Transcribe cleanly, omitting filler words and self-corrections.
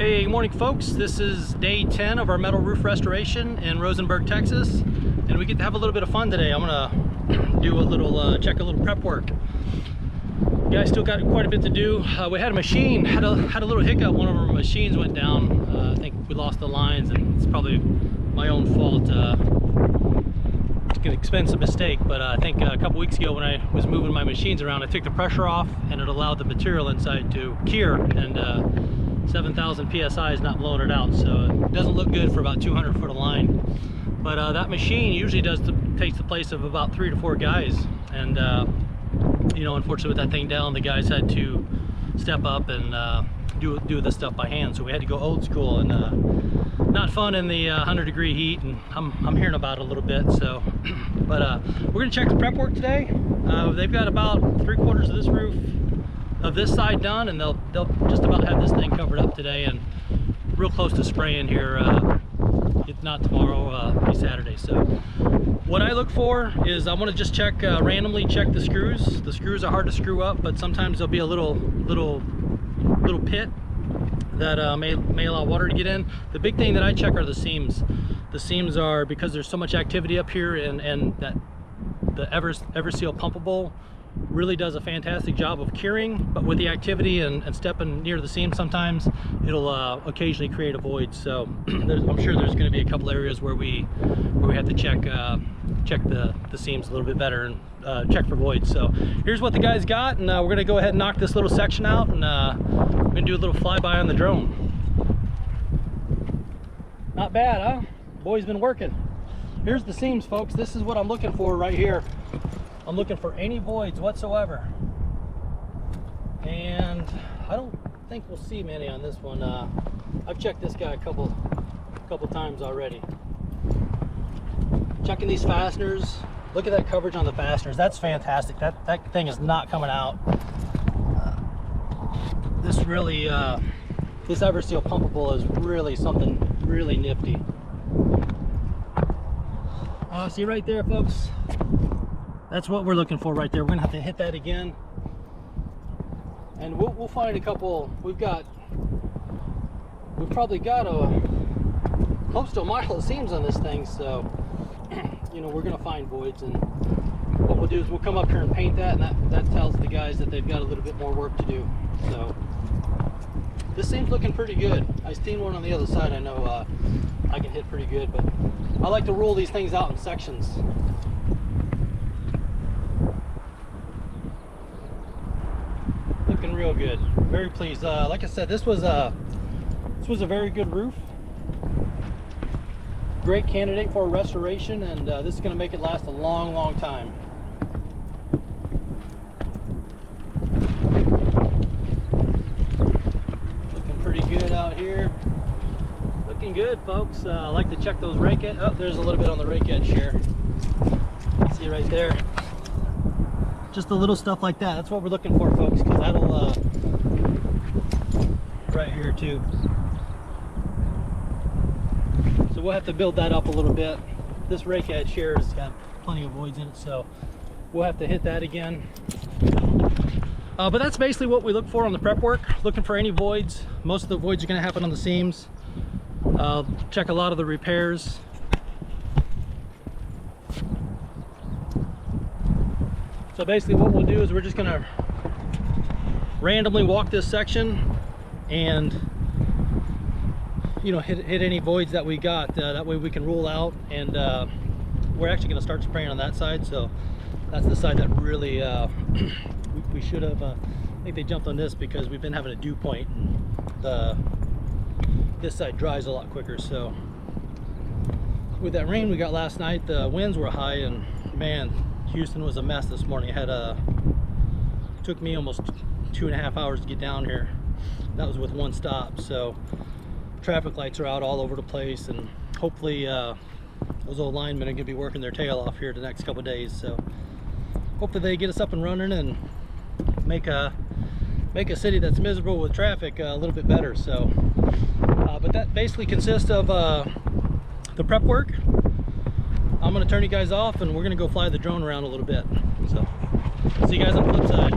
Hey, good morning folks. This is day 10 of our metal roof restoration in Rosenberg, Texas. And we get to have a little bit of fun today. I'm gonna do a little, check a little prep work. Guys still got quite a bit to do. We had a machine, had a little hiccup. One of our machines went down. I think we lost the lines and it's probably my own fault. It's an expensive mistake, but I think a couple weeks ago when I was moving my machines around, I took the pressure off and it allowed the material inside to cure, and 7,000 psi is not blowing it out, so it doesn't look good for about 200 foot of line. But that machine usually takes the place of about 3 to 4 guys, and you know, unfortunately with that thing down, the guys had to step up and do this stuff by hand, so we had to go old school, and not fun in the 100-degree heat, and I'm hearing about it a little bit. So but we're gonna check the prep work today. They've got about 3/4 of this roof of this side done, and they'll just about have this thing covered up today and real close to spraying here, if not tomorrow, be Saturday. So what I look for is I want to just check, randomly check the screws. The screws are hard to screw up, but sometimes there'll be a little pit that may allow water to get in. The big thing that I check are the seams. The seams are, because there's so much activity up here, and that the EverSeal pumpable really does a fantastic job of curing, but with the activity and stepping near the seam, sometimes it'll occasionally create a void. So I'm sure there's going to be a couple areas where we have to check the seams a little bit better and check for voids. So here's what the guys got, and we're going to go ahead and knock this little section out, and we're going to do a little flyby on the drone. Not bad, huh? Boy's been working. Here's the seams, folks. This is what I'm looking for right here. I'm looking for any voids whatsoever, and I don't think we'll see many on this one. I've checked this guy a couple times already. Checking these fasteners. Look at that coverage on the fasteners. That's fantastic. That thing is not coming out. This really, this EverSeal pumpable is really something really nifty. See right there, folks. That's what we're looking for right there. We're gonna have to hit that again, and we'll find a couple. We've probably got close to a mile of seams on this thing, so you know, we're gonna find voids, and what we'll do is we'll come up here and paint that, and that tells the guys that they've got a little bit more work to do. So this seam's looking pretty good. I seen one on the other side. I know I can hit pretty good, but I like to roll these things out in sections. Real good. Very pleased. Like I said, this was a very good roof. Great candidate for a restoration, and this is going to make it last a long time. Looking pretty good out here. Looking good, folks. I like to check those rake edge. Oh, there's a little bit on the rake edge here. See right there. Just the little stuff like that. That's what we're looking for, folks, because that'll right here too. So we'll have to build that up a little bit. This rake edge here has got plenty of voids in it, so we'll have to hit that again. But that's basically what we look for on the prep work. Looking for any voids. Most of the voids are going to happen on the seams. Check a lot of the repairs. So basically what we'll do is we're just going to randomly walk this section and, you know, hit any voids that we got. That way we can rule out, and we're actually going to start spraying on that side. So that's the side that really we should have, I think they jumped on this because we've been having a dew point. This side dries a lot quicker. So with that rain we got last night, the winds were high, and man, Houston was a mess this morning. It took me almost 2.5 hours to get down here. That was with one stop. So traffic lights are out all over the place, and hopefully those old linemen are going to be working their tail off here the next couple of days. So hopefully they get us up and running and make a city that's miserable with traffic a little bit better. So but that basically consists of the prep work. I'm going to turn you guys off, and we're going to go fly the drone around a little bit. So see you guys on the flip side.